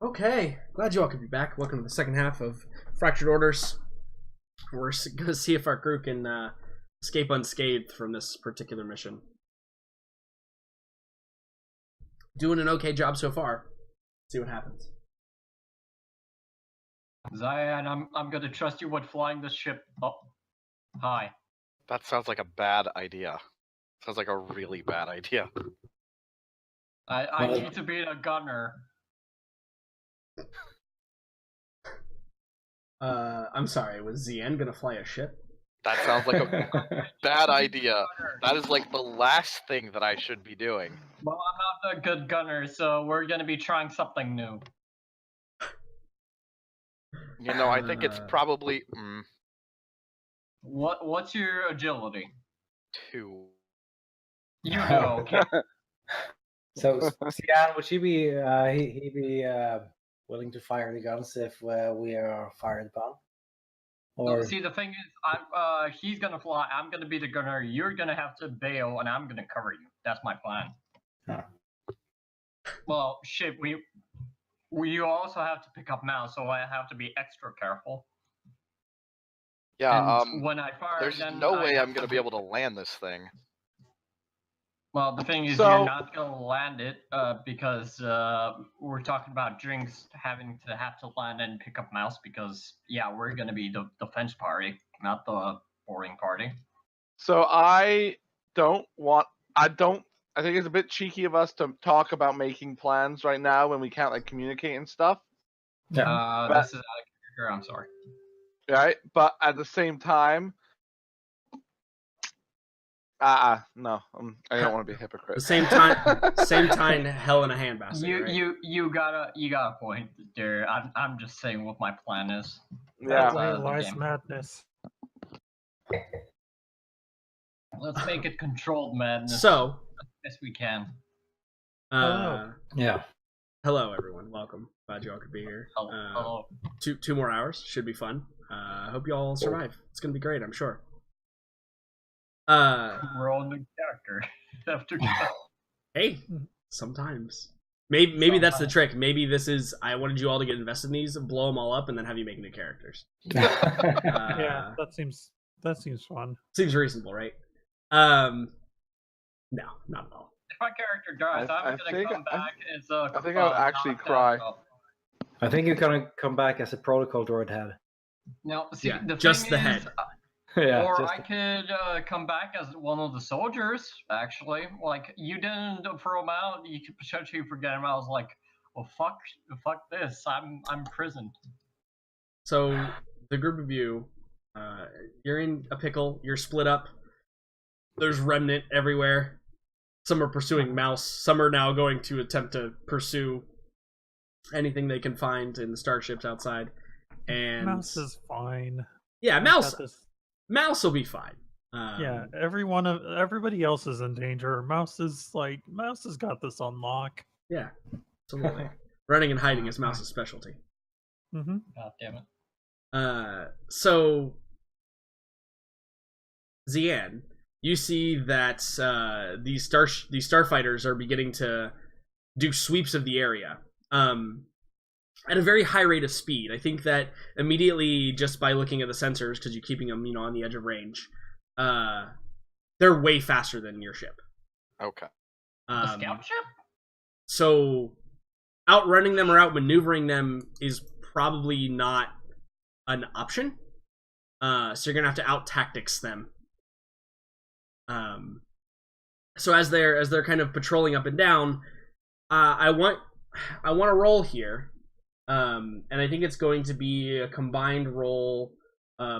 Okay, glad you all could be back. Welcome to the second half of Fractured Orders. We're going to see if our crew can escape unscathed from this particular mission. Doing an okay job so far. See what happens. Zion, I'm gonna trust you with flying this ship up high. That sounds like a bad idea. Sounds like a really bad idea. I need to be a gunner. I'm sorry, was Zien gonna fly a ship? That sounds like a bad idea. That is like the last thing that I should be doing. Well, I'm not a good gunner, so we're gonna be trying something new. You know, I think it's probably What's your agility? 2. You know. So, Sian, would he be willing to fire the guns if we are fired upon? Or See, the thing is, he's gonna fly. I'm gonna be the gunner. You're gonna have to bail, and I'm gonna cover you. That's my plan. Huh. Well, shit. We also have to pick up Mouse, so I have to be extra careful. Yeah, And when I fire, there's then no I way have I'm gonna be able to land this thing. Well, the thing is, So- you're not gonna land it because we're talking about Drinks having to land and pick up Mouse because yeah, we're gonna be the defense party, not the boring party. So I think it's a bit cheeky of us to talk about making plans right now when we can't like communicate and stuff, This is out of character. I'm sorry. right? But at the same time, no, I don't want to be a hypocrite. The same time, hell in a handbasket. Right? You got a point there. I'm just saying what my plan is. Yeah. That's, the Lies game. madness. Let's make it controlled madness. So, as we can. yeah, hello everyone, welcome. Glad you all could be here. Hello. Two more hours should be fun. I hope you all survive. It's gonna be great, I'm sure. We're all new character after that. Hey, sometimes. Maybe that's the trick. Maybe this is, I wanted you all to get invested in these, blow them all up, and then have you make new characters. Yeah, that seems fun. Seems reasonable, right? No, not at all. If my character dies, I I'm gonna think- come back as I think I'll actually cry. I think you're gonna come back as a protocol droid head. No, see, Yeah, the just thing the is, head. Yeah, or just I could come back as one of the soldiers. Actually, like you didn't throw him out, you could potentially forget him. I was like, well, fuck this. I'm imprisoned. So, the group of you, you're in a pickle, you're split up. There's remnant everywhere. Some are pursuing Mouse. Some are now going to attempt to pursue anything they can find in the starships outside. And Mouse is fine. yeah, Got this- Mouse will be fine. Yeah, everybody else is in danger. Mouse has got this on lock. Yeah, absolutely. Running and hiding is Mouse's specialty. Mm-hmm. God damn it. So, Zien, you see that these starfighters are beginning to do sweeps of the area at a very high rate of speed. I think that immediately, just by looking at the sensors, because you're keeping them, on the edge of range, they're way faster than your ship. Okay. The scout ship? So, outrunning them or outmaneuvering them is probably not an option. So you're gonna have to out-tactics them. So as they're kind of patrolling up and down, I want a roll here, and I think it's going to be a combined roll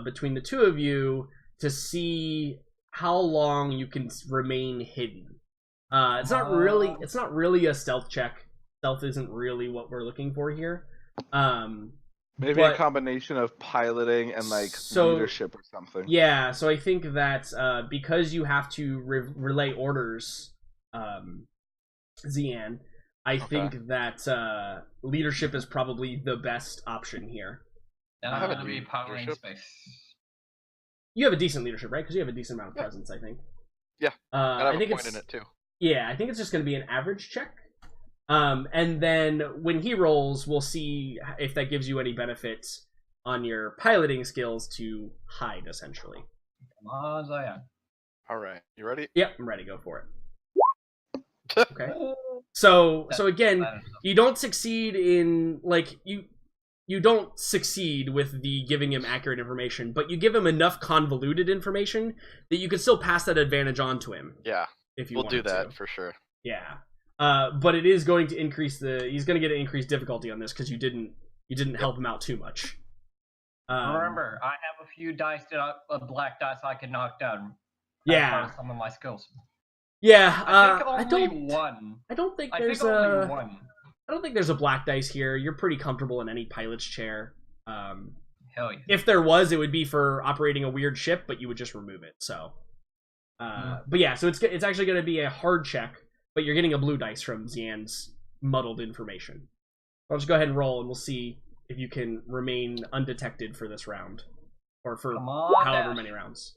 between the two of you to see how long you can remain hidden. It's not really a stealth check. Stealth isn't really what we're looking for here. Maybe a combination of piloting and leadership or something. Yeah, so I think that because you have to relay orders, Zien, I think that leadership is probably the best option here. Then I I'm have a gonna be powering leadership. space. You have a decent leadership, right? Because you have a decent amount of presence, I think. Yeah, and I have I think a point in it too. Yeah, I think it's just going to be an average check. And then when he rolls, we'll see if that gives you any benefits on your piloting skills to hide, essentially. Come on, Zion. All right, you ready? Yep, I'm ready. Go for it. Okay. So again, you don't succeed in you don't succeed with the giving him accurate information, but you give him enough convoluted information that you can still pass that advantage on to him. Yeah, if you we'll do that to. for sure. Yeah. But it is going to increase he's going to get an increased difficulty on this because you didn't help him out too much. Remember, I have a few dice black dice I can knock down. Yeah. Some of my skills. Yeah. I think only one. I don't think I there's think only one. I don't think there's a black dice here. You're pretty comfortable in any pilot's chair. Hell yeah. If there was, it would be for operating a weird ship, but you would just remove it. So, but yeah, so it's actually going to be a hard check, but you're getting a blue dice from Xian's muddled information. I'll just go ahead and roll, and we'll see if you can remain undetected for this round, or for however many rounds.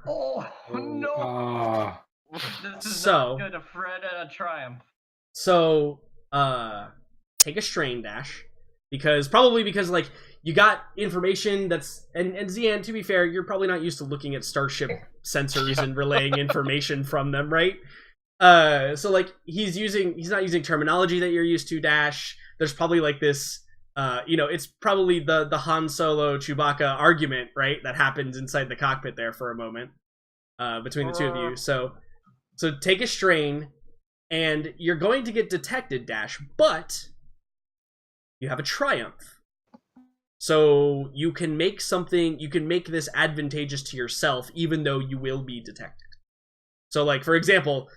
Oh no! This is not good. A Fred and a triumph. So, take a strain, Dash, because like you got information that's and Xian, to be fair, you're probably not used to looking at starship sensors and relaying information from them, right? So like he's not using terminology that you're used to, Dash. There's probably like this it's probably the Han Solo Chewbacca argument, right, that happens inside the cockpit there for a moment between the two of you. So take a strain, and you're going to get detected, Dash, but you have a triumph. So you can make this advantageous to yourself, even though you will be detected. So, like, for example,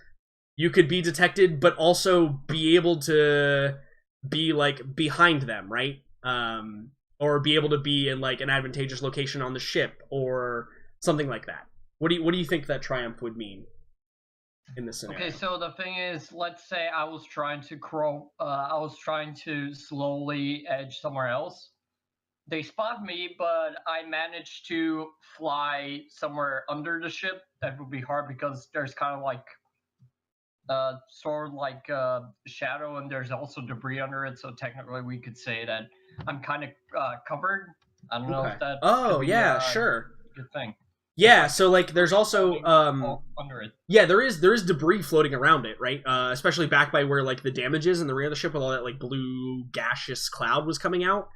you could be detected, but also be able to be, like, behind them, right? Or be able to be in, like, an advantageous location on the ship, or something like that. What do you think that triumph would mean in this scenario? Okay, so the thing is, let's say I was trying to slowly edge somewhere else. They spot me, but I managed to fly somewhere under the ship. That would be hard because there's kind of like sort of like shadow, and there's also debris under it. So technically, we could say that I'm kind of covered. I don't know if that. Oh yeah, sure. Good thing. Yeah, so like there's also under it. Yeah, there is debris floating around it, right? Especially back by where like the damage is in the rear of the ship, with all that like blue gaseous cloud was coming out.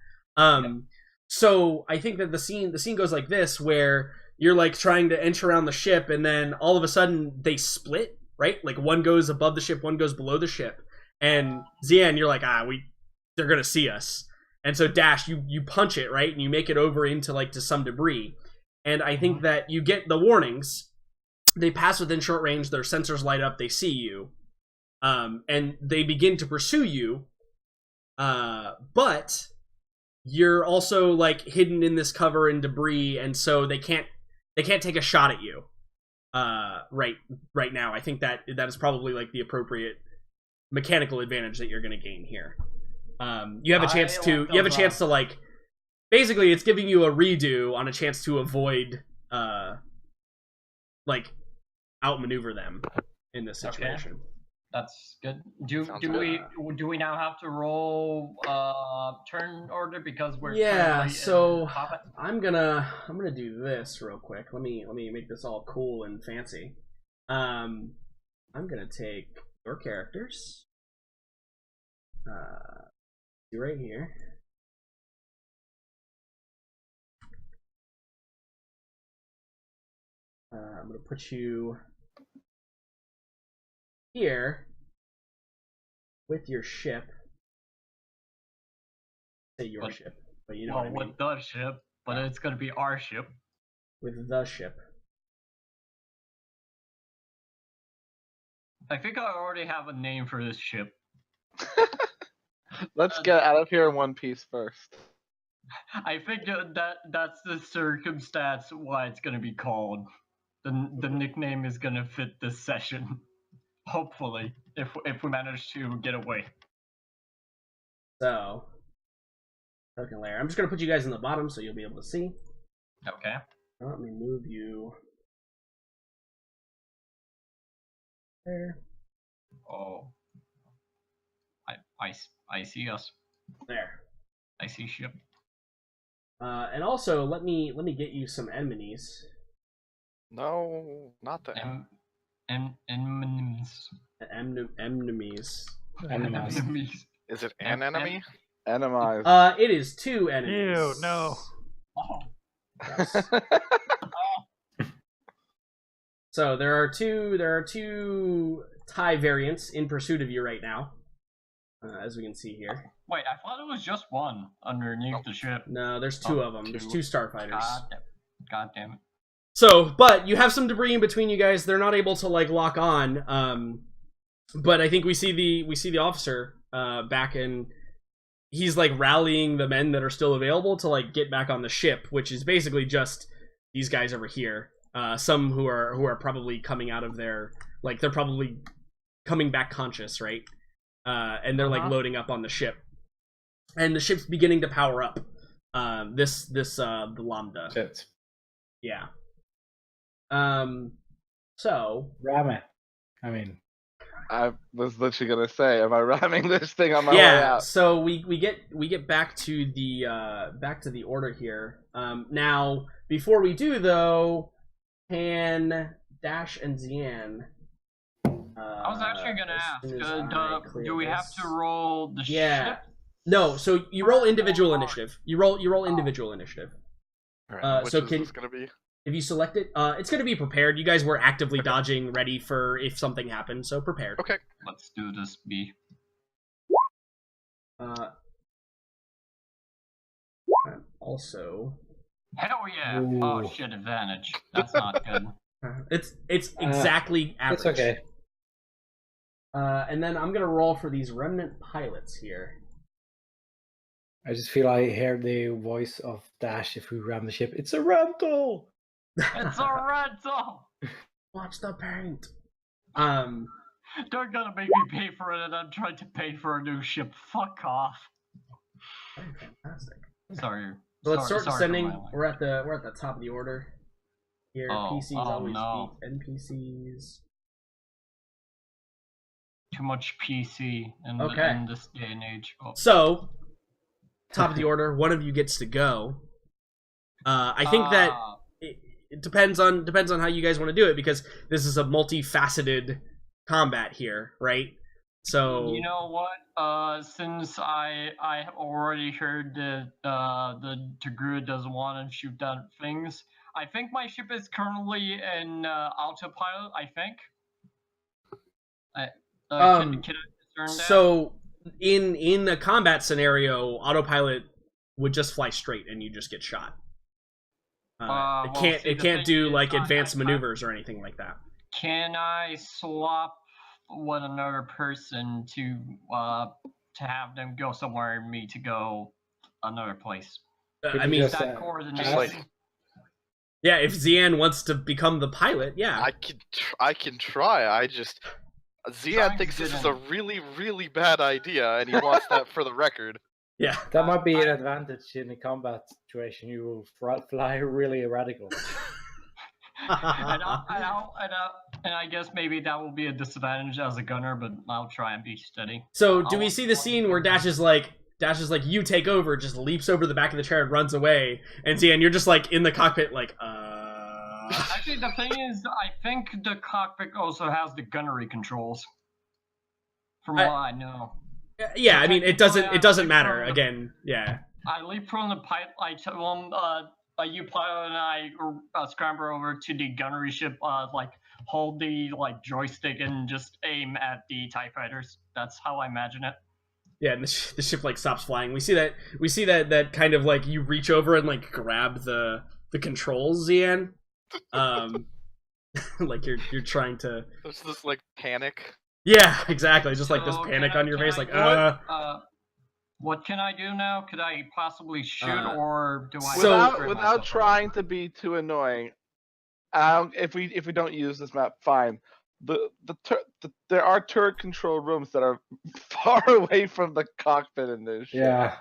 So I think that the scene goes like this, where you're like trying to enter around the ship, and then all of a sudden they split, right? Like one goes above the ship, one goes below the ship, and Xian, you're like, they're gonna see us, and so Dash, you punch it, right, and you make it over into like to some debris, and I think that you get the warnings. They pass within short range, their sensors light up, they see you, and they begin to pursue you, but you're also like hidden in this cover and debris, and so they can't take a shot at you right now. I think that is probably like the appropriate mechanical advantage that you're going to gain here. You have a chance to like, basically it's giving you a redo on a chance to avoid like outmaneuver them in this situation. Okay. That's good. Do we now have to roll turn order because we're so I'm gonna do this real quick. Let me make this all cool and fancy. I'm gonna take your characters. Right here. I'm gonna put you here with your ship. Say your ship, but you know what I mean. With the ship, but it's gonna be our ship. With the ship. I think I already have a name for this ship. Let's get out of here in one piece first. I think that's the circumstance why it's gonna be called. The nickname is gonna fit this session. Hopefully, if we manage to get away. So, token layer. I'm just gonna put you guys in the bottom so you'll be able to see. Okay. Let me move you there. Oh. I see us. There. I see ship. And also, let me get you some enemies. No, not the Enemies. Enemies. Enemies. Is it an enemy? Enemize. It is 2 enemies. Ew, no. Oh, Yes. So there are two TIE variants in pursuit of you right now, as we can see here. wait, I thought it was just one underneath the ship. No, there's 2 of them. There's 2 starfighters. God damn it. So, but you have some debris in between you guys. They're not able to like lock on. But I think we see the officer back in. He's like rallying the men that are still available to like get back on the ship, which is basically just these guys over here. Some who are probably coming out of their like they're probably coming back conscious, right? And they're like loading up on the ship, and the ship's beginning to power up. The Lambda. Shit. Yeah. So Ram it. I mean, I was literally gonna say, am I ramming this thing on my way yeah. out? So we get back to the order here. Now before we do though, can Dash and Zian. I was actually gonna ask, do we have to roll the ship? No, so you roll individual initiative. You roll individual initiative. All right, so which is this gonna be? If you select it, it's going to be prepared. You guys were actively dodging, ready for if something happened, so prepared. Okay. Let's do this, B. Also... Hell yeah! Ooh. Oh shit, advantage. That's not good. It's exactly average. it's okay. And then I'm going to roll for these remnant pilots here. I just feel I hear the voice of Dash if we ram the ship. It's a rental! It's a rental! Watch the paint! They're gonna make me pay for it and I'm trying to pay for a new ship. Fuck off. Fantastic. Sorry. So let's start sorry descending. for my We're at the top of the order. Here, PCs always beat NPCs. Too much PC in this day and age. Oh. So, top of the order, one of you gets to go. I think that it depends on how you guys want to do it, because this is a multifaceted combat here, right? So you know what? Since I have already heard that the Tagruda doesn't want to shoot down things, I think my ship is currently in autopilot. I think. Can I discern that? So in a combat scenario, autopilot would just fly straight and you just get shot. It can't do like advanced maneuvers or anything like that. Can I swap with another person to have them go somewhere and me to go another place? I mean, just like, yeah, if Zian wants to become the pilot, yeah, I can try. Zian thinks this is a really, really bad idea, and he wants that for the record. Yeah, that might be an advantage in a combat situation. You will fly really radical. and I guess maybe that will be a disadvantage as a gunner, but I'll try and be steady. So, do we see the scene where Dash is like, you take over, just leaps over the back of the chair and runs away, and Zian, you're just like in the cockpit, like, Actually, the thing is, I think the cockpit also has the gunnery controls. From what I know. Yeah, I mean, it doesn't matter. Again, yeah. I leap from the pipe. I tell him, you pilot and I scramble over to the gunnery ship. Like hold the joystick and just aim at the TIE fighters. That's how I imagine it. Yeah, and the ship like stops flying. We see that kind of like you reach over and like grab the controls, Zian. Like you're trying to. There's this like panic. Yeah, exactly. Just like this panic on your face, like What can I do now? Could I possibly shoot, or do I? Without trying to be too annoying, if we don't use this map, fine. There are turret control rooms that are far away from the cockpit in this ship. Yeah.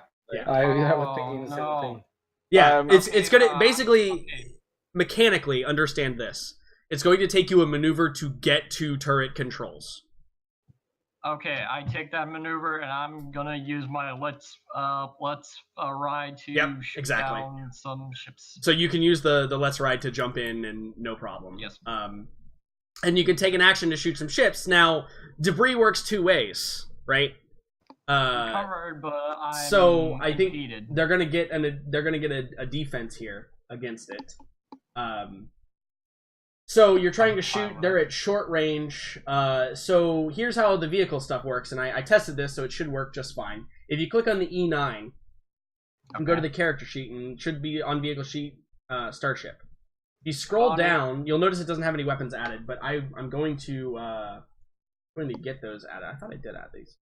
I was thinking the same thing. Yeah, it's gonna basically mechanically understand this. It's going to take you a maneuver to get to turret controls. Okay, I take that maneuver and I'm gonna use my let's ride to Yep, shoot exactly. down some ships. So you can use the let's ride to jump in and no problem. Yes. And you can take an action to shoot some ships. Now, debris works two ways, right? I'm covered, but I'm so I think impeded. they're gonna get a defense here against it. So you're trying to shoot. They're at short range. So here's how the vehicle stuff works, and I tested this, so it should work just fine. If you click on the E9 and go to the character sheet, and it should be on vehicle sheet starship. If you scroll down, you'll notice it doesn't have any weapons added, but I'm going to get those added. I thought I did add these.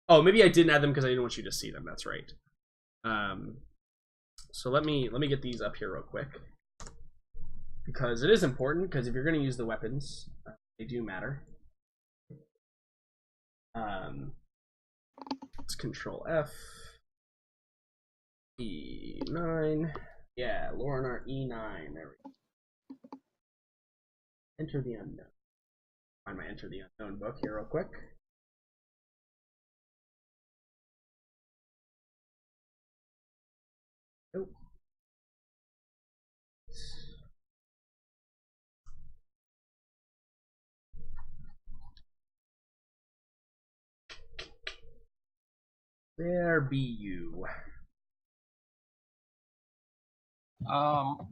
Oh, maybe I didn't add them because I didn't want you to see them. That's right. So let me get these up here real quick. Because it is important, because if you're going to use the weapons, they do matter. Let's Control F. E9. Yeah, Lorinar E9. There we go. Enter the Unknown. Find my Enter the Unknown book here real quick. Oh. There be you.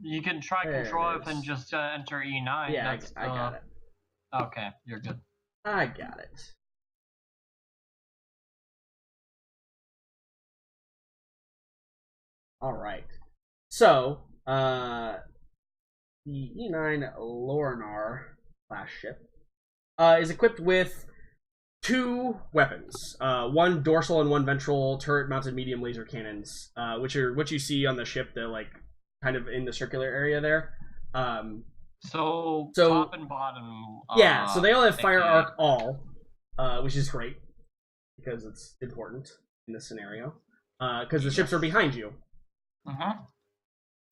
You can try There Control it F and is. just enter E9. Yeah, That's I got it. Okay, you're good. I got it. Alright. So, the E9 Lorinar class ship is equipped with two weapons. One dorsal and one ventral turret-mounted medium laser cannons, which are what you see on the ship, the like kind of in the circular area there. So top and bottom. Yeah, so they all have fire okay. arc all, which is great because it's important in this scenario. Because the ships are behind you.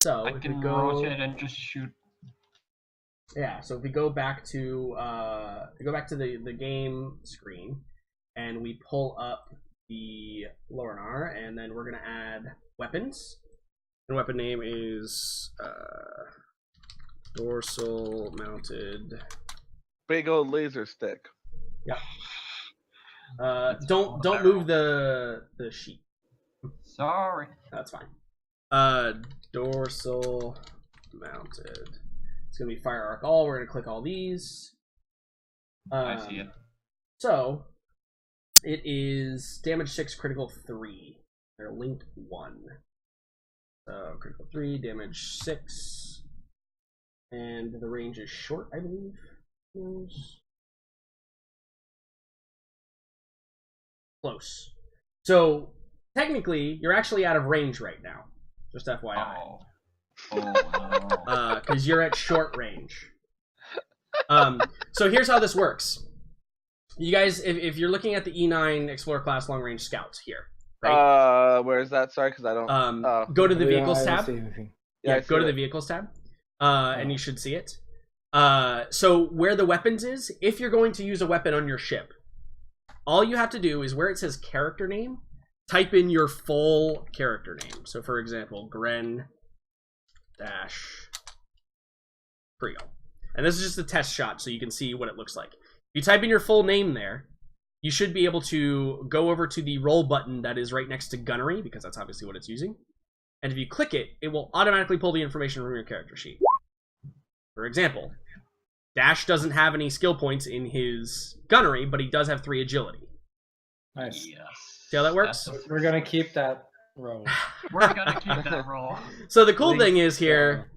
So I if can we go, rotate and just shoot. Yeah, so if we go back to the game screen and we pull up the Lorinar, and then we're gonna add weapons. The weapon name is dorsal mounted. Big old laser stick. Yeah. Don't move the sheet. Sorry. That's fine. Dorsal mounted. It's gonna be fire arc all. We're gonna click all these. I see it. So it is damage 6, critical 3. They're linked 1. So critical 3, damage 6, and the range is short, I believe. Close. So technically, you're actually out of range right now. Just FYI. Oh. Because you're at short range. So here's how this works. You guys, if you're looking at the E9 Explorer class long range scouts here, right? Where is that? Sorry, because I don't. Go to the vehicles I don't tab. see anything. Yeah, I go to see the it. vehicles tab, and you should see it. So where the weapons is, if you're going to use a weapon on your ship, all you have to do is where it says character name, type in your full character name. So for example, Gren Trio. And this is just a test shot so you can see what it looks like. If you type in your full name there, you should be able to go over to the roll button that is right next to gunnery, because that's obviously what it's using. And if you click it, it will automatically pull the information from your character sheet. For example, Dash doesn't have any skill points in his gunnery, but he does have 3 agility. Nice. Yes. See how that works? We're gonna keep that row. We're gonna keep that roll. So the cool thing is Yeah. here,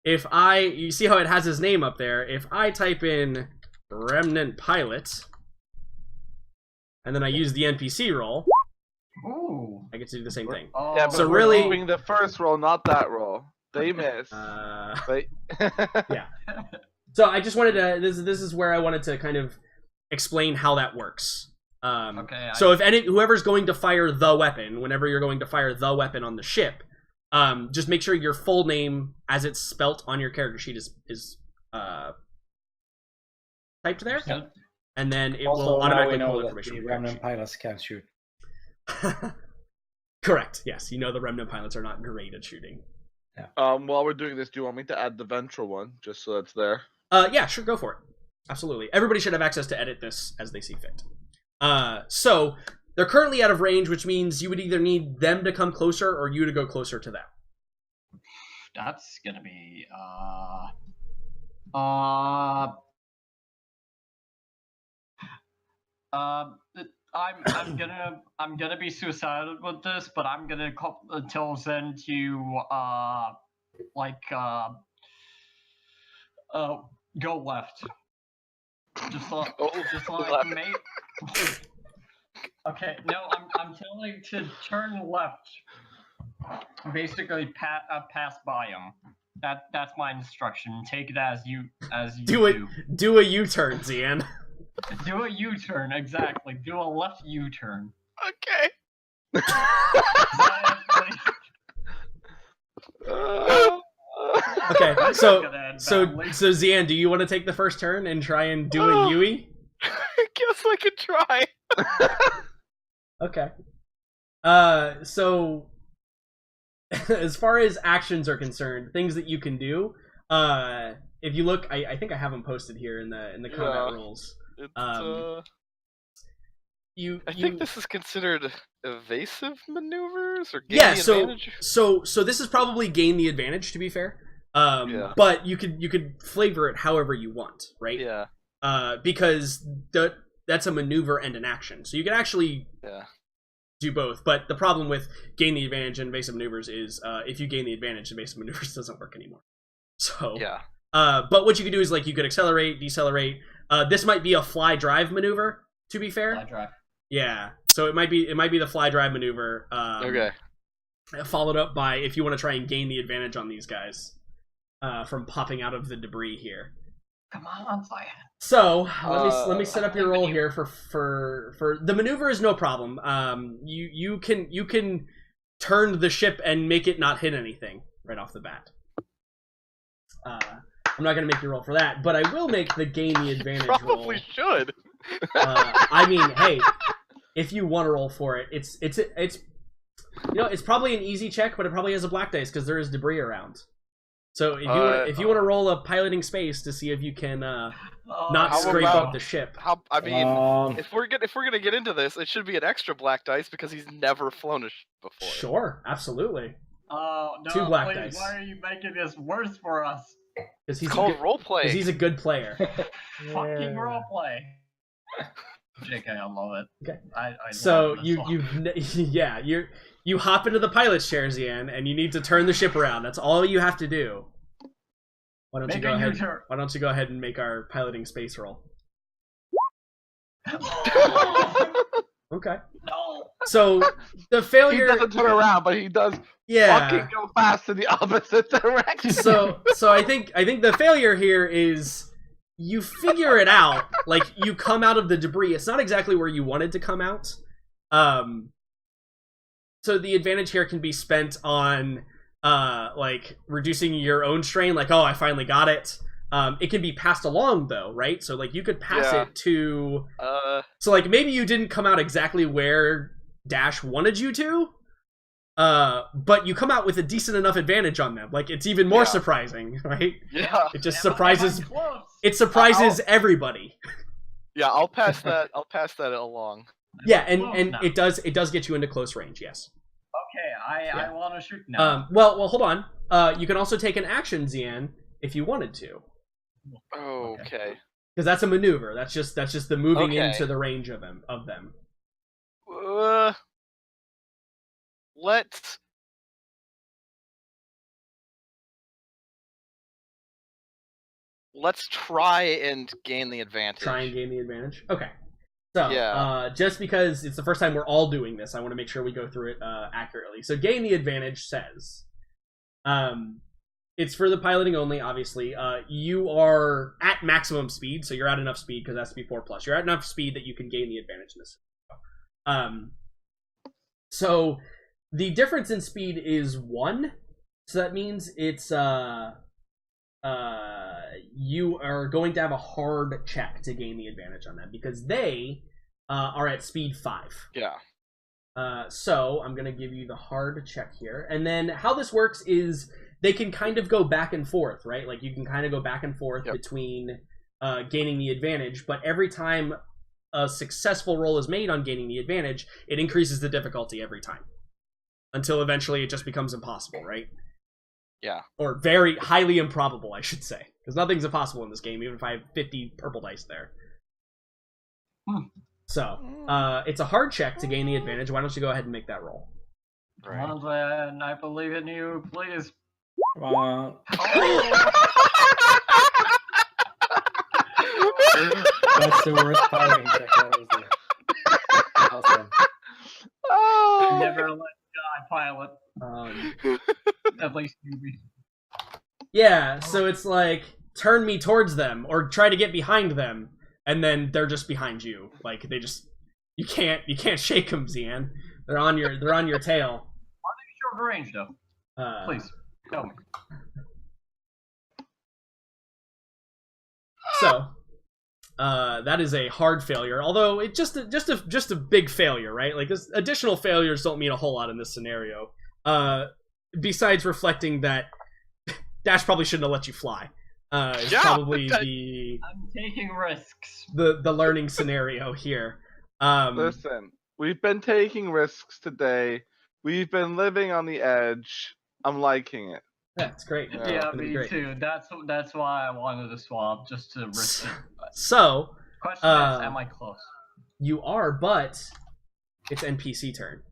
you see how it has his name up there, if I type in Remnant Pilot, and then I use the NPC roll, Ooh. I get to do the same thing. Oh, Yeah, but So we're really- keeping the first roll, not that roll. They miss. They... So I just wanted to, this is where I wanted to kind of explain how that works. Okay. So if whoever's going to fire the weapon, whenever you're going to fire the weapon on the ship, just make sure your full name, as it's spelt on your character sheet, is typed there. Yep. and then it Also, will now we automatically know pull that information. the from remnant pilots can't shoot. Correct. Yes, you know the remnant pilots are not great at shooting. While we're doing this, do you want me to add the ventral one just so it's there? Yeah, sure, go for it. Absolutely. Everybody should have access to edit this as they see fit. So they're currently out of range, which means you would either need them to come closer or you to go closer to them. That's gonna be I'm gonna be suicidal with this, but I'm gonna tell Zen to go left. Just like left. mate. Okay, no, I'm telling to turn left. Basically, pass by him. That's my instruction. Take it as you Do a U-turn, Zian. Do a U-turn, exactly. Do a left U-turn. Okay. Okay, so Zian, do you want to take the first turn and try and do a Yui? I guess I could try. Okay. So as far as actions are concerned, things that you can do, if you look, I think I have them posted here in the combat rules. It's, I think this is considered evasive maneuvers or gain yeah. the So advantage? so this is probably gain the advantage, to be fair. Yeah. But you could flavor it however you want, right? Yeah. Because that's a maneuver and an action, so you can actually do both. But the problem with gain the advantage and evasive maneuvers is if you gain the advantage, evasive maneuvers doesn't work anymore. So yeah. But what you could do is like you could accelerate, decelerate. This might be a fly drive maneuver, to be fair. Fly drive. Yeah. So it might be the fly drive maneuver. Okay. Followed up by if you want to try and gain the advantage on these guys from popping out of the debris here. Come on, fly. So let me set up your roll here for the maneuver is no problem. You can turn the ship and make it not hit anything right off the bat. I'm not gonna make you roll for that, but I will make the gain the advantage Probably roll. should. I mean, hey, if you want to roll for it, it's it's probably an easy check, but it probably has a black dice because there is debris around. So if you want to roll a piloting space to see if you can not scrape up the ship. If we're gonna get into this, it should be an extra black dice because he's never flown a ship before. Sure, absolutely. Oh no! 2 black please, dice. Why are you making this worse for us? Because It's called role playing. Because he's a good player. Fucking roleplay. JK, I love it. Okay. I So love you hop into the pilot's chair, Zian, and you need to turn the ship around. That's all you have to do. Why don't you go ahead and make our piloting space roll? Okay. No. So the failure. He doesn't turn around, but he does fucking go fast in the opposite direction. So I think the failure here is you figure it out. Like you come out of the debris. It's not exactly where you wanted to come out. So the advantage here can be spent on like reducing your own strain. Like, oh, I finally got it. It can be passed along though, right? So like you could pass it to so like maybe you didn't come out exactly where Dash wanted you to, but you come out with a decent enough advantage on them. Like it's even more surprising, right? Yeah. It just surprises everybody. Yeah, I'll pass that along. Yeah, and it does get you into close range, yes. Okay, I want to shoot now. Well, hold on. You can also take an action, Zian, if you wanted to. Okay. Because that's a maneuver. That's just the moving into the range of them. Let's try and gain the advantage. Okay. So, just because it's the first time we're all doing this, I want to make sure we go through it accurately. So, gain the advantage says, it's for the piloting only, obviously. You are at maximum speed, so you're at enough speed, because that's to be 4+. You're at enough speed that you can gain the advantage in this. So, the difference in speed is 1. So that means it's you are going to have a hard check to gain the advantage on them because they are at speed 5. Yeah. So I'm going to give you the hard check here. And then how this works is they can kind of go back and forth, right? Like you can kind of go back and forth between gaining the advantage, but every time a successful roll is made on gaining the advantage, it increases the difficulty every time. Until eventually it just becomes impossible, right? Yeah. Or very highly improbable, I should say. Because nothing's impossible in this game, even if I have 50 purple dice there. So, it's a hard check to gain the advantage. Why don't you go ahead and make that roll? Right. Well, then I believe in you, please. That's the worst piloting check I've ever seen. Awesome. Oh. Never let die pilot. At least you. Yeah, so it's like, turn me towards them, or try to get behind them, and then they're just behind you. Like, they just... You can't shake them, Zian. They're on your tail. Are they short range, though? Please, tell me. So, that is a hard failure. Although it's just a big failure, right? Like this, additional failures don't mean a whole lot in this scenario. Besides reflecting that Dash probably shouldn't have let you fly. It's probably I'm taking risks. the learning scenario here. Listen, we've been taking risks today. We've been living on the edge. I'm liking it. Yeah, it's great. Yeah, me too. That's why I wanted to swap, just to risk it. So, Question is, am I close? You are, but it's NPC turn.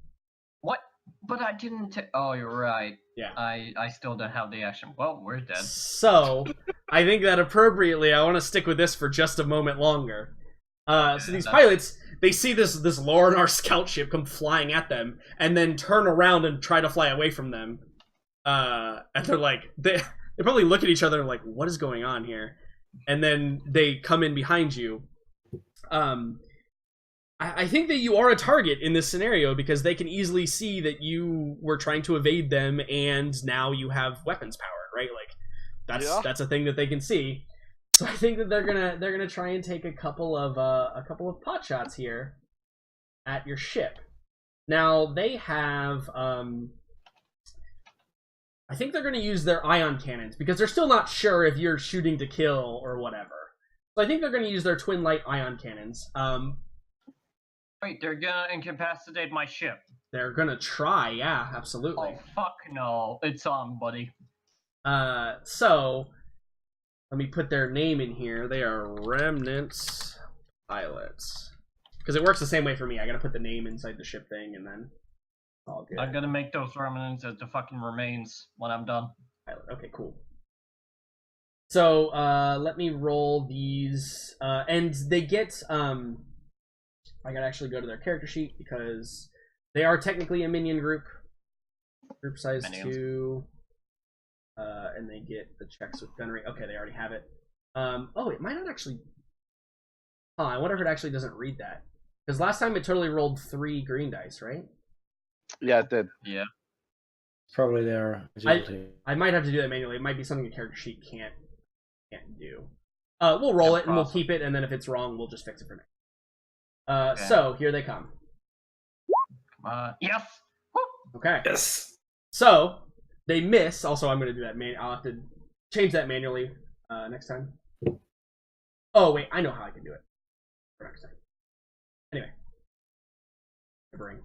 What? But I didn't. Oh, you're right. Yeah. I still don't have the action. Well, we're dead. So, I think that appropriately, I want to stick with this for just a moment longer. So these pilots, they see this Lorinar scout ship come flying at them, and then turn around and try to fly away from them. And they're like, they probably look at each other like, what is going on here? And then they come in behind you. I think that you are a target in this scenario because they can easily see that you were trying to evade them, and now you have weapons power, right? Like that's a thing that they can see. So I think that they're gonna try and take a couple of pot shots here at your ship. Now they have I think they're gonna use their ion cannons because they're still not sure if you're shooting to kill or whatever. So I think they're gonna use their twin light ion cannons. Wait, they're gonna incapacitate my ship. They're gonna try, yeah, absolutely. Oh fuck no! It's on, buddy. So let me put their name in here. They are Remnants Pilots. Because it works the same way for me. I gotta put the name inside the ship thing, and then all good. I'm gonna make those remnants as the fucking remains when I'm done. Okay, cool. So let me roll these, and they get I gotta actually go to their character sheet because they are technically a minion group. Group size Minions. 2. And they get the checks with gunnery. Okay, they already have it. Oh, it might not actually... Oh, I wonder if it actually doesn't read that. Because last time it totally rolled 3 green dice, right? Yeah, it did. Yeah. Probably their agility. I might have to do that manually. It might be something the character sheet can't do. We'll roll it and we'll keep it, and then if it's wrong, we'll just fix it for next. Okay. So, here they come. Yes! Okay. Yes. So, they miss. Also, I'm going to do that. I'll have to change that manually next time. Oh, wait. I know how I can do it for next time. Anyway. Bring.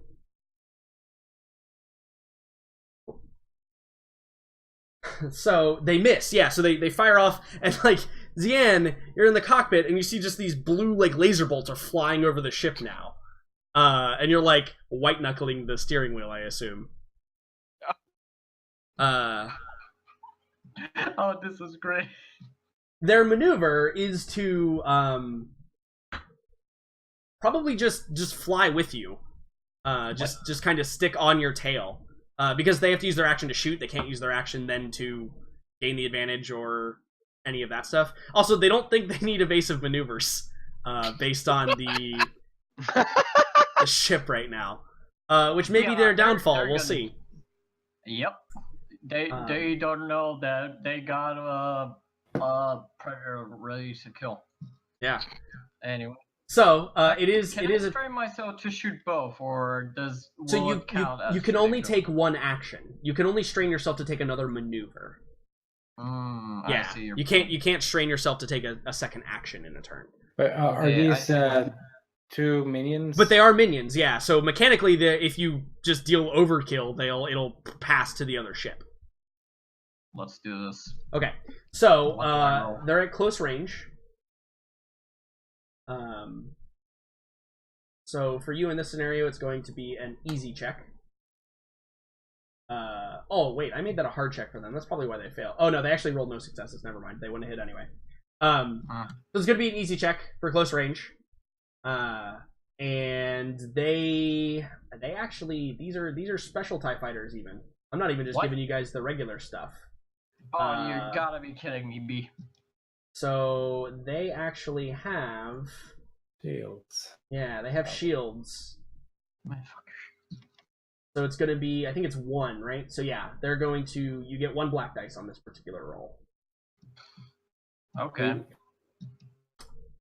So, they miss. Yeah, so they fire off. And, like, Zian, you're in the cockpit, and you see just these blue, like, laser bolts are flying over the ship now. And you're, like, white-knuckling the steering wheel, I assume. Oh, this is great. Their maneuver is to probably just fly with you. Just kind of stick on your tail. Because they have to use their action to shoot. They can't use their action then to gain the advantage or any of that stuff. Also, they don't think they need evasive maneuvers based on the ship right now. Which may be their downfall. We'll see. Yep. They don't know that they got Predator ready to kill. Yeah. Anyway. So it is. Can It I is. train myself to shoot both, or So will it count as you can shooting only them? take one action. You can only strain yourself to take another maneuver. I see your you can't strain yourself to take a second action in a turn. But are Okay, I these see. 2 minions? But they are minions, yeah. So mechanically, if you just deal overkill, it'll pass to the other ship. Let's do this. Okay, so What do I roll? they're at close range. So for you in this scenario, it's going to be an easy check. Oh wait, I made that a hard check for them. That's probably why they failed. Oh no, they actually rolled no successes. Never mind, they wouldn't have hit anyway. So it's gonna be an easy check for close range. And they actually these are special TIE fighters. Even I'm not even just What? giving you guys the regular stuff. Oh, you gotta be kidding me, B. So they actually have Shields. they have shields. Motherfucker. So it's gonna be I think it's 1, right? So yeah, they're going to you get 1 black dice on this particular roll. Okay.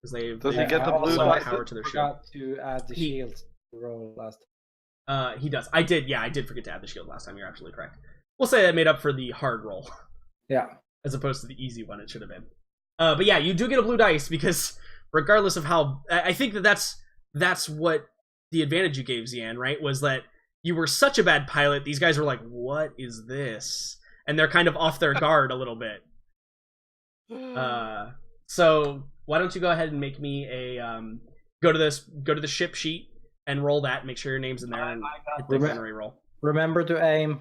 Because they've Does he they've get the got blue some dice? power to their shield. Forgot to add the shields to roll last. He does. I did forget to add the shield last time. You're absolutely correct. We'll say that made up for the hard roll. Yeah. As opposed to the easy one it should have been. But yeah, you do get a blue dice because regardless of how... I think that's what the advantage you gave, Zian, right? Was that you were such a bad pilot, these guys were like, what is this? And they're kind of off their guard a little bit. So why don't you go ahead and make me a... go to the ship sheet and roll that, make sure your name's in there, and hit the auxiliary roll. Remember to aim.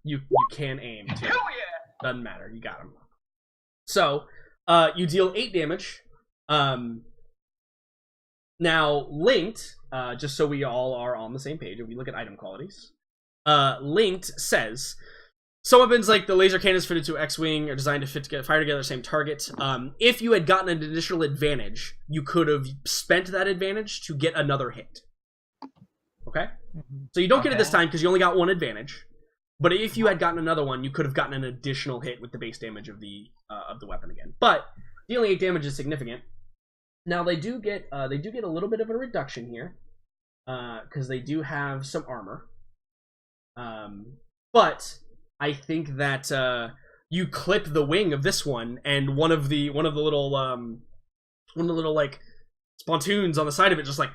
You can aim, too. Hell yeah! Doesn't matter, you got him. So, you deal 8 damage. Now, linked, just so we all are on the same page, if we look at item qualities, linked says, some weapons like the laser cannons fitted to X-Wing are designed to fire together the same target. If you had gotten an additional advantage, you could have spent that advantage to get another hit. Okay? So you don't get it this time because you only got 1 advantage. But if you had gotten another one, you could have gotten an additional hit with the base damage of the weapon again. But dealing 8 damage is significant. Now they do get a little bit of a reduction here because they do have some armor. But I think that you clip the wing of this one, and one of the little like spontoons on the side of it just like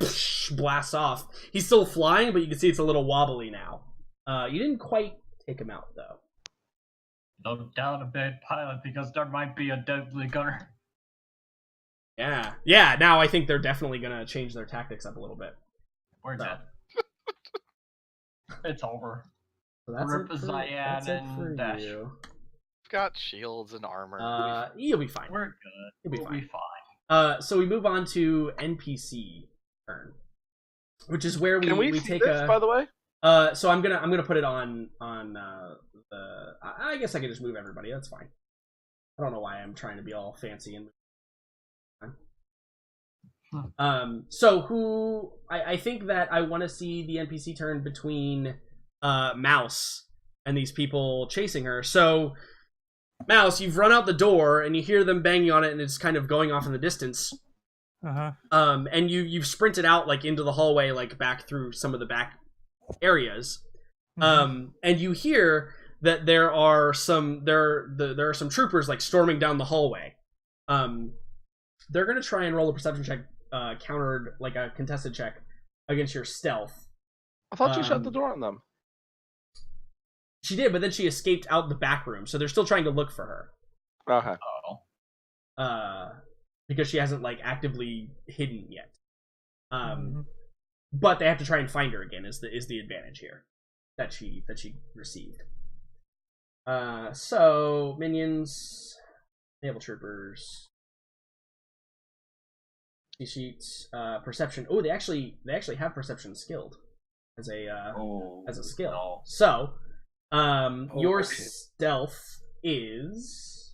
blasts off. He's still flying, but you can see it's a little wobbly now. You didn't quite take him out though. No doubt a bad pilot because there might be a deadly gunner. Yeah. Now I think they're definitely gonna change their tactics up a little bit. We're dead. It's over. So that's Rip it for, Zian that's it and for Dash. you. We've got shields and armor. You'll be fine. We're good. You'll be We'll fine. be fine. So we move on to NPC turn, which is where Can we see take this, by the way? So I'm gonna put it on the. I guess I can just move everybody. That's fine. I don't know why I'm trying to be all fancy and. So who I think that I want to see the NPC turn between Mouse and these people chasing her. So Mouse, you've run out the door and you hear them banging on it, and it's kind of going off in the distance. And you've sprinted out like into the hallway, like back through some of the back areas. And you hear that there are some troopers like storming down the hallway. They're gonna try and roll a perception check, countered like a contested check against your stealth. I thought you shut the door on them. She did, but then she escaped out the back room, so they're still trying to look for her. Okay. Oh. Because she hasn't like actively hidden yet. But they have to try and find her again. Is the advantage here that she received? So minions, naval troopers, sheets, perception. Oh, they actually have perception skilled as a skill. No. So, your okay. stealth is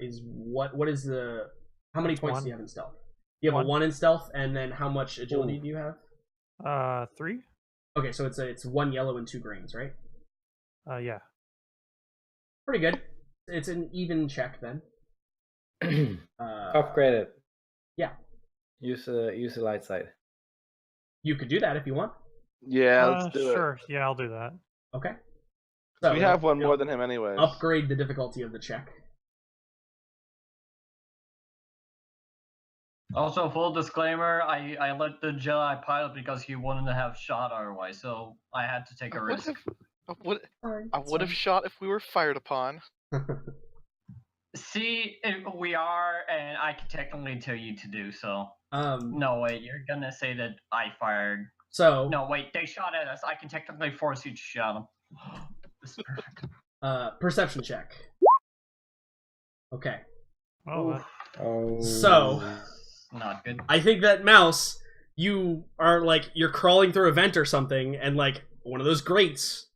what is the how many points 1. do you have in stealth? You have a 1 in stealth, and then how much agility do you have? 3. Okay, so it's 1 yellow and 2 greens, right? Yeah. Pretty good. It's an even check then. Upgrade it. Yeah. Use the light side. You could do that if you want. Yeah, let's do Sure. Yeah, I'll do that. Okay. it. So We have one you'll more than him anyways. upgrade the difficulty of the check. Also, full disclaimer, I let the Jedi pilot because he wanted to have shot otherwise, so I had to take a risk. I would have shot if we were fired upon. See, we are, and I can technically tell you to do so. No, wait, you're gonna say that I fired. So No, wait, they shot at us. I can technically force you to shoot them. This is perfect. perception check. Okay. Oh, Oof, Oh. So not good. I think that Mouse, you are like you're crawling through a vent or something, and like one of those grates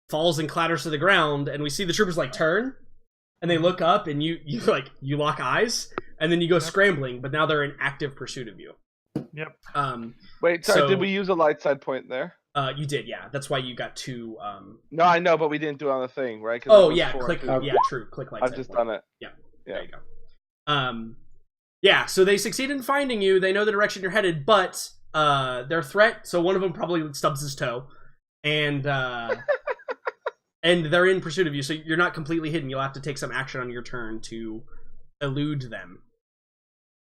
falls and clatters to the ground, and we see the troopers like turn, and they look up, and you lock eyes, and then you go scrambling, but now they're in active pursuit of you. Yep. Wait, sorry, so- did we use a light side point there? You did, yeah. That's why you got two. No, I know, but we didn't do it on the thing, right? 'Cause it Oh was yeah, 4 click. and 2. Yeah, true. Click light. I've side just point. done it. Yeah. Yeah. There you go. Yeah. So they succeed in finding you. They know the direction you're headed, but their threat. So one of them probably stubs his toe, and and they're in pursuit of you. So you're not completely hidden. You'll have to take some action on your turn to elude them.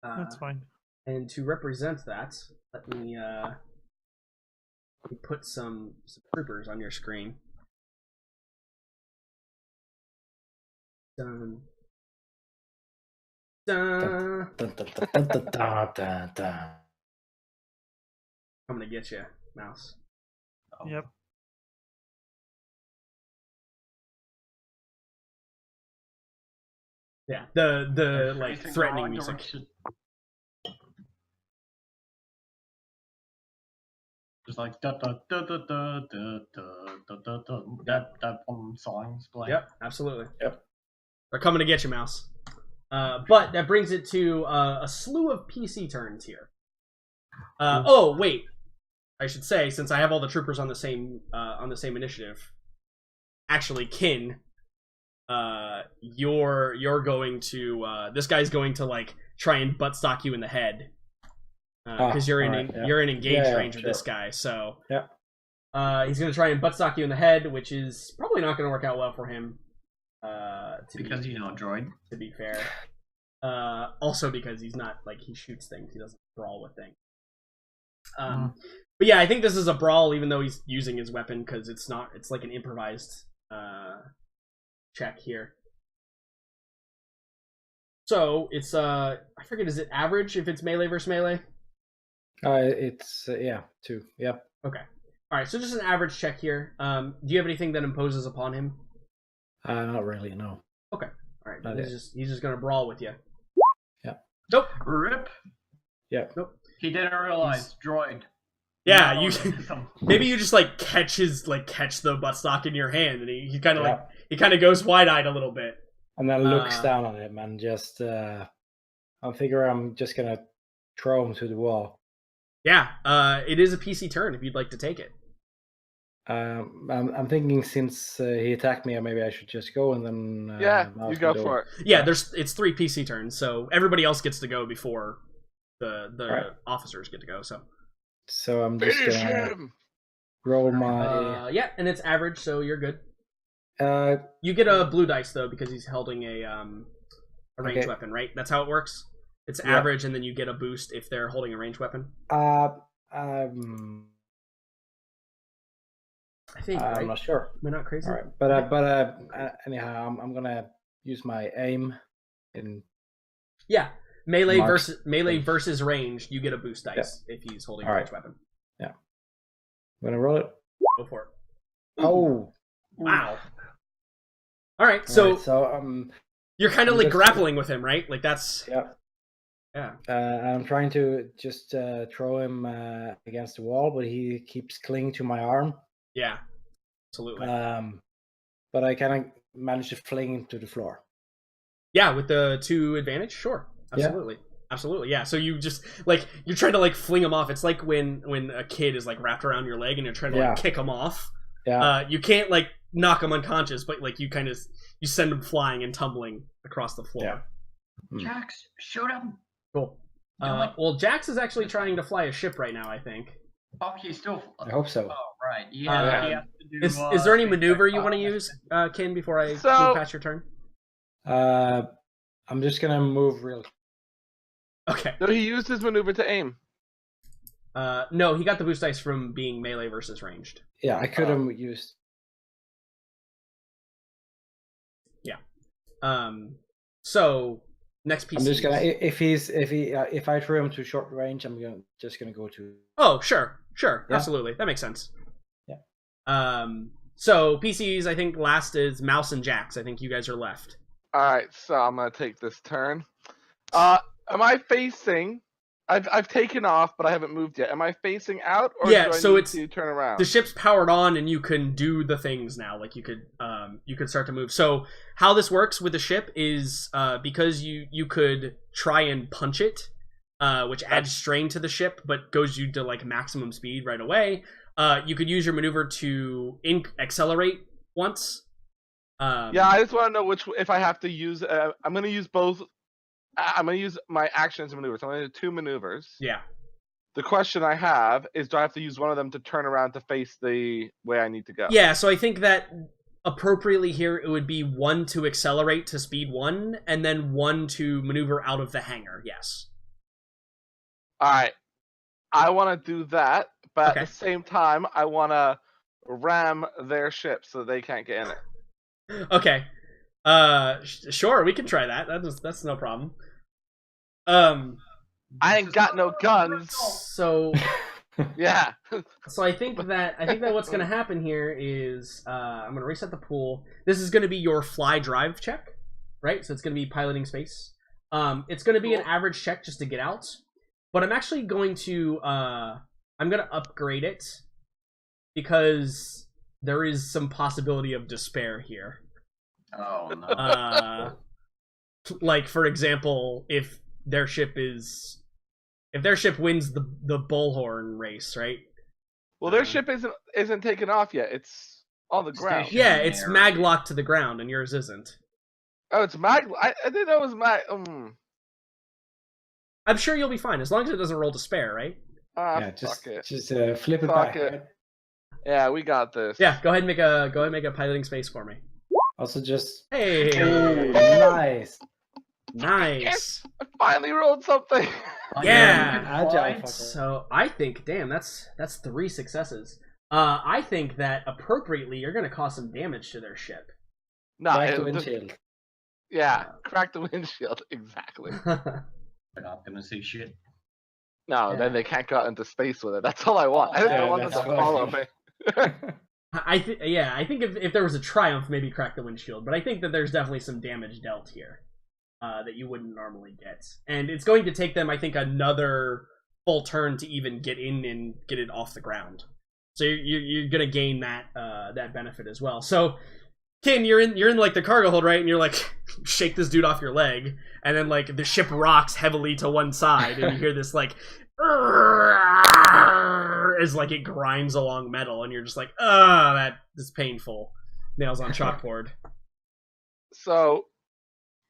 That's fine. And to represent that, let me put some troopers on your screen. Dun. Dun. Dun, dun, dun, dun, dun, dun, dun, dun. I'm gonna get you, Mouse. Yep. Yeah, the They're like facing the threatening wrong music. direction. Just like da da da da da da da da da da. That song's playing. Yep, absolutely. Yep. They're coming to get you, Mouse. But that brings it to a slew of PC turns here. Oh wait, I should say, since I have all the troopers on the same initiative. Actually, Kin, you're going to this guy's going to like try and buttstock you in the head because you're in alright, yeah. you're in engaged Yeah, range with sure. this guy. So Yeah. he's going to try and buttstock you in the head, which is probably not going to work out well for him. Because you know, droid. To be fair, also because he's not like he shoots things, he doesn't brawl with things. But yeah, I think this is a brawl, even though he's using his weapon, because it's not. It's like an improvised check here. So it's I forget, is it average if it's melee versus melee? It's 2. Yep. Okay. All right. So just an average check here. Do you have anything that imposes upon him? Not really. No. Okay. All right. Not He's just gonna brawl with you. Yeah. Nope. Rip. Yeah. Nope. He didn't realize droid. Yeah. No, You. Maybe you just like catch the buttstock in your hand, and he kind of he kind of goes wide-eyed a little bit. And then looks down on him and just I figure I'm just gonna throw him to the wall. Yeah. It is a PC turn if you'd like to take it. I'm thinking since he attacked me, maybe I should just go and then. Yeah, you go for it. Yeah, it's 3 PC turns, so everybody else gets to go before the Right. officers get to go. So I'm just Finish gonna him! roll my. Yeah, and it's average, so you're good. Uh, You get a blue dice though because he's holding a ranged Okay. weapon, right? That's how it works. It's Yeah. average, and then you get a boost if they're holding a ranged weapon. I think, right? I'm not sure. Am I not crazy? All right, but anyhow, I'm gonna use my aim in. Yeah, melee Marks. versus ranged, you get a boost dice if he's holding a All ranged right. weapon. I'm gonna roll it. Go for it. Oh, Wow. All right, so alright, so you're kind of I'm like just- grappling with him, right? Like that's yeah. yeah. I'm trying to just throw him against the wall, but he keeps clinging to my arm. Yeah, absolutely. But I kind of managed to fling him to the floor. Yeah, with the 2 advantage, sure, Yeah. absolutely, yeah. So you just like you're trying to like fling him off. It's like when a kid is like wrapped around your leg and you're trying to like Yeah. kick him off. Yeah. You can't like knock him unconscious, but like you send him flying and tumbling across the floor. Yeah. Jax, shoot him. Cool. Do it. Well, Jax is actually trying to fly a ship right now, I think. Oh, he's still. I hope so. Oh, right. Yeah. He has to do, Is there any space maneuver tech. you want to use, Ken, before I So- move past your turn? I'm just gonna move real. Okay. No, he used his maneuver to aim. No, he got the boost dice from being melee versus ranged. Yeah, I could have used. So next piece. I'm just gonna if I throw him to short range, just gonna go to. Oh, sure, Yeah. absolutely, that makes sense. Yeah. So PCs, I think last is Mouse and Jax. I think you guys are left. All right, so I'm gonna take this turn. Am I facing? I've taken off, but I haven't moved yet. Am I facing out, or Yeah, do I so need it's- to turn around? The ship's powered on, and you can do the things now. Like you could start to move. So how this works with the ship is because you could try and punch it, which adds strain to the ship, but goes you to like maximum speed right away. You could use your maneuver to accelerate once. Yeah, I just want to know if I have to use. I'm gonna use both. I'm gonna use my actions and maneuvers. I'm gonna do 2 maneuvers. Yeah. The question I have is, do I have to use one of them to turn around to face the way I need to go? Yeah, so I think that appropriately here it would be 1 to accelerate to speed 1, and then 1 to maneuver out of the hangar. Yes. All right. I want to do that, but Okay. at the same time, I want to ram their ship so they can't get in it. Okay. Sure, we can try that. That's no problem. I ain't got no guns. So Yeah. I think that what's gonna happen here is I'm gonna reset the pool. This is gonna be your fly drive check, right? So it's gonna be piloting space. It's gonna be an average check just to get out, but I'm actually going to I'm gonna upgrade it because there is some possibility of despair here. Oh no. Like for example, if their ship wins the bullhorn race, right? Well, their ship isn't taken off yet. It's on the ground. Station. Yeah, it's mag locked to the ground, and yours isn't. Oh, it's mag. I didn't know it was mag. I'm sure you'll be fine as long as it doesn't roll despair, right? Yeah, fuck it. just flip it Fuck back. it. Right? Yeah, we got this. Yeah, go ahead and make a piloting space for me. Also, just Hey, nice. nice. I finally rolled something. Yeah. Agile fucker. So I think, damn, that's 3 successes. I think that appropriately you're gonna cause some damage to their ship. Nah, Back it to was windshield. yeah, crack the windshield. Exactly. They're not gonna see shit. No, Yeah. then they can't go out into space with it. That's all I want. I just Yeah, want them that's to what I follow think. me. I think if there was a triumph, maybe crack the windshield. But I think that there's definitely some damage dealt here that you wouldn't normally get, and it's going to take them, I think, another full turn to even get in and get it off the ground. So you're gonna gain that benefit as well. So, Ken, you're in like the cargo hold, right? And you're like, shake this dude off your leg, and then like the ship rocks heavily to one side, and you hear this like. As like it grinds along metal, and you're just like, that is painful. Nails on chalkboard. So,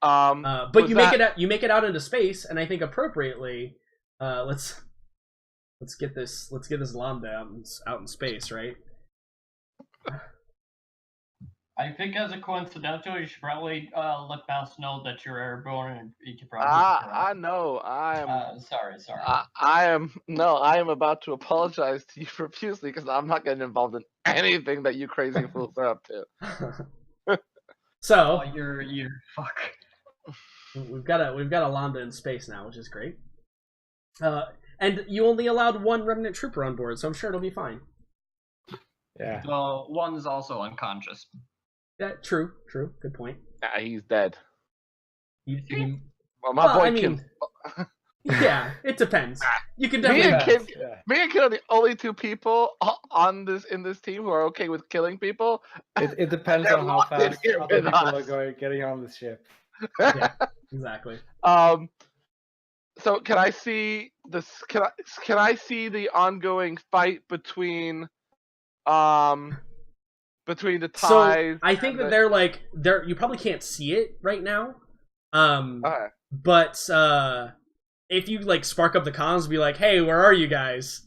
But was you that- make it out into space, and I think appropriately, let's get this Lambda out in space, right? I think as a coincidental, you should probably let Mouse know that you're airborne and you can probably. I know. I am. Sorry. I am about to apologize to you profusely because I'm not getting involved in anything that you crazy fools are up to. So Oh, you're fuck. we've got a Lambda in space now, which is great. And you only allowed 1 remnant trooper on board, so I'm sure it'll be fine. Yeah. The one's also unconscious. Yeah, true. Good point. Nah, he's dead. You- Well, my Well, boy I mean, Kim. yeah, it depends. You can Me definitely. and Kim, Yeah. me and Kim are the only 2 people in this team who are okay with killing people. It depends They're on how locked in fast here other with people us. are getting on the ship. Yeah, exactly. So can I see this? Can I see the ongoing fight between the So ties? I think that they're you probably can't see it right now, Okay. But if you like spark up the comms and be like, "Hey, where are you guys?"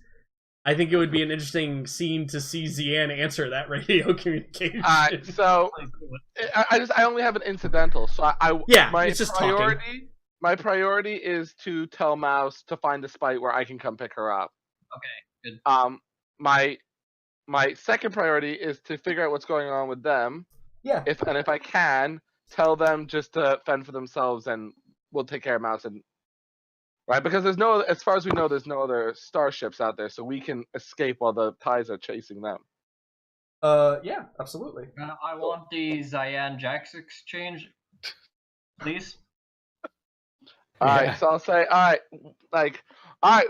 I think it would be an interesting scene to see Zian answer that radio communication. Alright, so I only have an incidental, so it's just talking. My priority is to tell Mouse to find a spite where I can come pick her up. Okay, good. My second priority is to figure out what's going on with them. Yeah. If I can, tell them just to fend for themselves, and we'll take care of Mouse. And right, because as far as we know, there's no other starships out there, so we can escape while the TIEs are chasing them. Yeah, absolutely. I want the Zian Jax exchange, please. Alright, so I'll say, alright,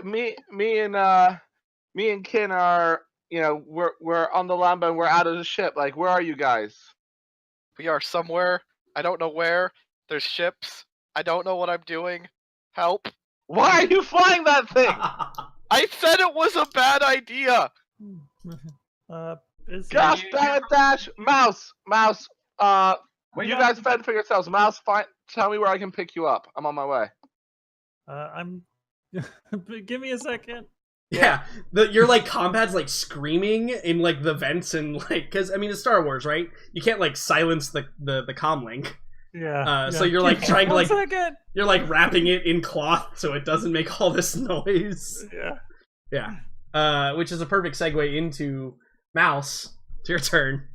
me and Kin are, we're on the Lamba and we're out of the ship. Like, where are you guys? We are somewhere. I don't know where. There's ships. I don't know what I'm doing. Help. Why are you flying that thing? I said it was a bad idea. Gosh damn it, Dash! Mouse! You guys fend for yourselves. Mouse, tell me where I can pick you up. I'm on my way. Give me a second. Yeah, your like compad's like screaming in like the vents and like, because I mean it's Star Wars, right? You can't like silence the comm link. Yeah. So you're like trying to like second. You're like wrapping it in cloth so it doesn't make all this noise. Yeah. Which is a perfect segue into Mouse. It's your turn.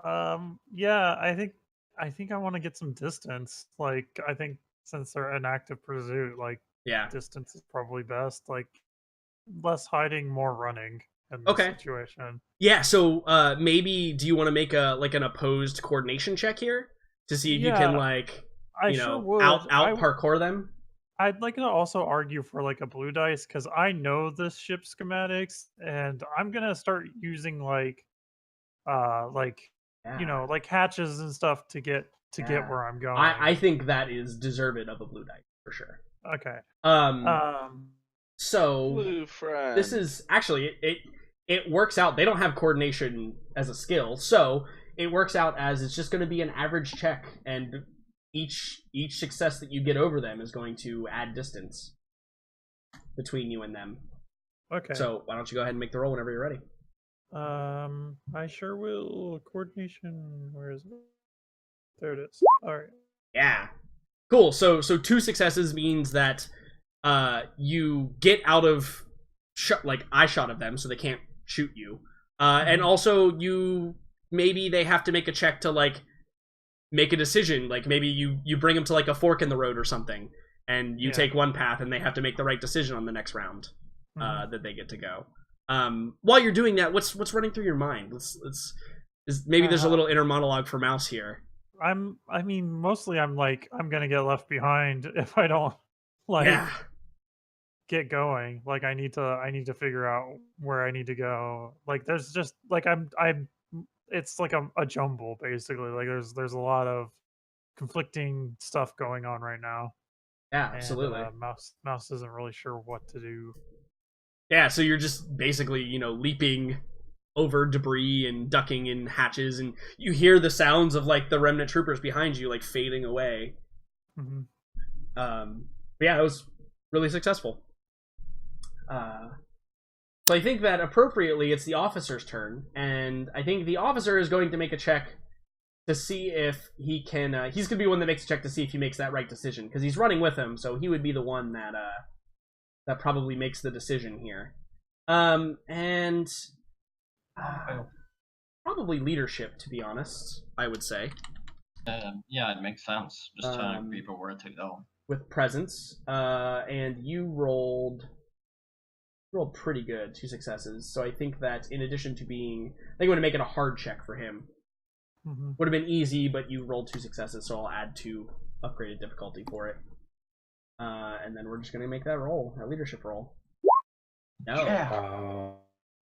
Yeah, I think I want to get some distance. Like, I think since they're in active pursuit, like, distance is probably best. Like, less hiding, more running in this situation. Yeah, so maybe do you want to make an opposed coordination check here to see if you can like out parkour them? I'd like to also argue for like a blue dice because I know this ship schematics, and I'm gonna start using like hatches and stuff to get where I'm going. I think that is deserved of a blue dice for sure. Okay. So blue friend. This is actually it works out. They don't have coordination as a skill, so it works out as it's just going to be an average check, and each success that you get over them is going to add distance between you and them. Okay. So why don't you go ahead and make the roll whenever you're ready? I sure will. Coordination. Where is it? There it is. All right. Yeah. Cool. So 2 successes means that you get out of eye shot of them, so they can't shoot you. And also maybe they have to make a check to like make a decision. Like maybe you bring them to like a fork in the road or something, and you take one path, and they have to make the right decision on the next round that they get to go. While you're doing that, what's running through your mind? Maybe there's a little inner monologue for Mouse here. Mostly I'm gonna get left behind if I don't get going. Like I need to figure out where I need to go. Like there's just like it's like a jumble basically. Like there's a lot of conflicting stuff going on right now. Yeah, absolutely. And, Mouse isn't really sure what to do. Yeah, so you're just basically, leaping over debris and ducking in hatches, and you hear the sounds of like the remnant troopers behind you like fading away. But yeah, it was really successful. So I think that appropriately it's the officer's turn, and I think the officer is going to make a check to see if he can. He's going to be one that makes a check to see if he makes that right decision, because he's running with him, so he would be the one that probably makes the decision here. And probably leadership, to be honest, I would say. Yeah, it makes sense. Just telling people where to go. With presence, and you rolled pretty good, 2 successes. So I think that in addition to being, I think I'm going to make it a hard check for him. Would have been easy, but you rolled 2 successes, so I'll add 2 upgraded difficulty for it. And then we're just going to make that roll, that leadership roll. No. Yeah.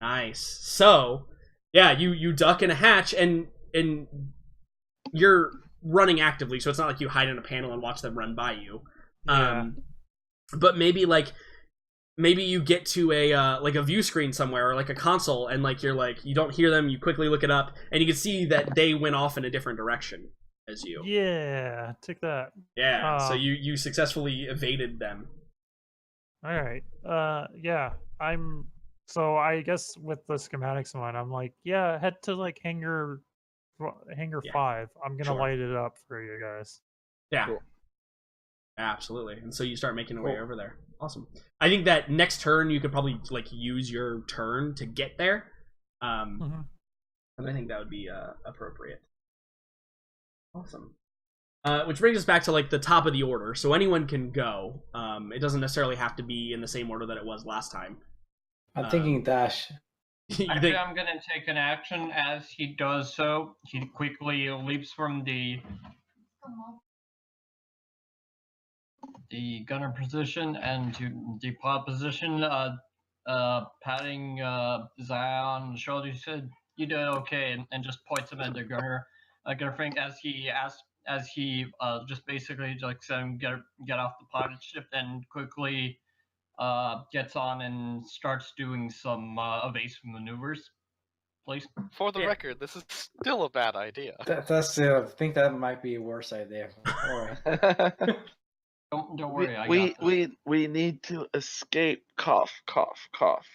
Nice. So, yeah, you duck in a hatch, and you're running actively, so it's not like you hide in a panel and watch them run by you. But maybe you get to a view screen somewhere, or like a console, and you don't hear them, you quickly look it up, and you can see that they went off in a different direction as you. Yeah, take that. Yeah. So you successfully evaded them. All right. Yeah. So I guess with the schematics in mind, I'm like, yeah, head to like hangar Yeah. 5. I'm gonna Sure. light it up for you guys. Yeah. Cool. Absolutely. And so you start making your way Cool. over there. Awesome. I think that next turn you could probably like use your turn to get there. Mhm. And I think that would be appropriate. Awesome. Which brings us back to like the top of the order. So anyone can go. It doesn't necessarily have to be in the same order that it was last time. I'm thinking Dash. You Actually, think- I'm gonna take an action. As he does so, he quickly leaps from the gunner position and to the pod position, patting Zion on the shoulder. He said, "You did okay," and just points him at the gunner thing as he just basically like said him get off the pilot ship and quickly gets on and starts doing some evasive maneuvers. Please. For the Yeah. record, this is still a bad idea. That's I think that might be a worse idea. All right. Don't worry. I got this. we need to escape. Cough, cough, cough.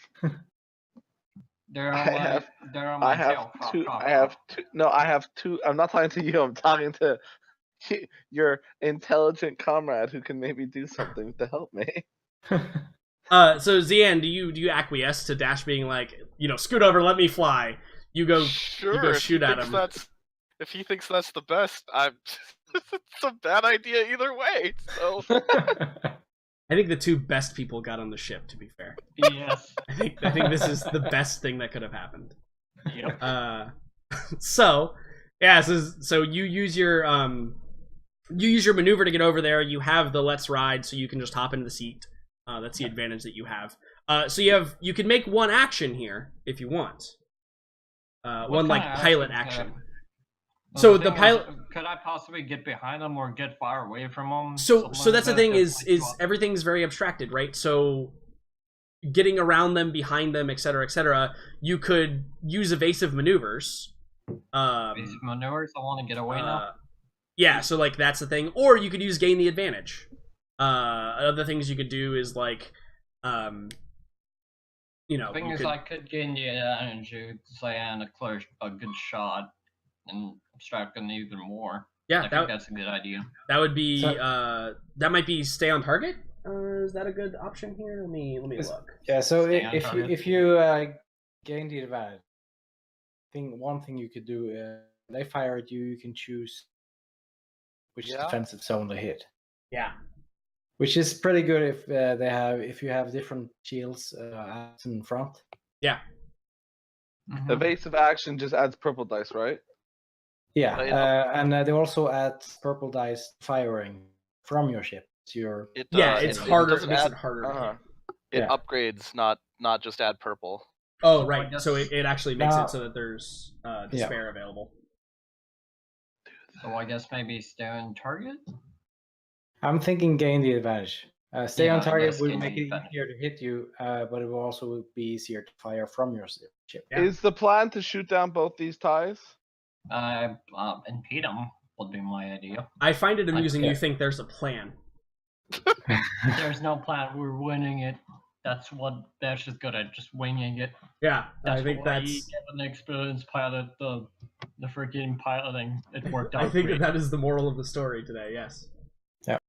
They're I on my have- they're on my I have tail. Cough, two. cough, I have cough. two. No, I have two. I'm not talking to you. I'm talking to your intelligent comrade who can maybe do something to help me. So Zian, do you acquiesce to Dash being like, scoot over, let me fly? You go Sure, go if shoot he at thinks him. if he thinks that's the best, it's a bad idea either way. So I think the two best people got on the ship, to be fair. Yes. I think this is the best thing that could have happened. Yep. So you use your maneuver to get over there. You have the let's ride, so you can just hop into the seat. That's the advantage that you have. So you can make one action here if you want. One like pilot action. So the pilot. Could I possibly get behind them or get far away from them? So that's the thing is everything's very abstracted, right? So getting around them, behind them, etc., you could use evasive maneuvers. Evasive maneuvers. I want to get away now. Yeah, so like that's the thing. Or you could use gain the advantage. Other things you could do is like, The thing is, I could gain the advantage to Cyan to clear a good shot and abstract them even more. Yeah, I think that's a good idea. That would be So- that might be stay on target. Is that a good option here? Let me look. Yeah. So Stay on if target. you gain the advantage, one thing you could do, they fire at you. You can choose which Yeah. defensive zone they hit, Yeah. which is pretty good if you have different shields out in front. Yeah. Mhm. Evasive action just adds purple dice, right? Yeah, Yeah. and they also add purple dice firing from your ship. So you're it It's it harder. It doesn't makes add- it harder. to Uh-huh. hit. It Yeah. upgrades, not just add purple. Oh, So I right. So guess- it actually makes Now- it so that there's despair available. So I guess maybe stay on target. I'm thinking gain the advantage. Stay on Yeah, target yes, will gain make the it advantage. easier to hit you, but it will also be easier to fire from your ship. Yeah. Is the plan to shoot down both these ties? Impede them would be my idea. I find it amusing Okay. you think there's a plan. There's no plan. We're winning it. That's just good at, just winging it. Yeah, That's I think why that's. you get an experienced pilot. The freaking piloting, it worked out. I think great. that is the moral of the story today. Yes.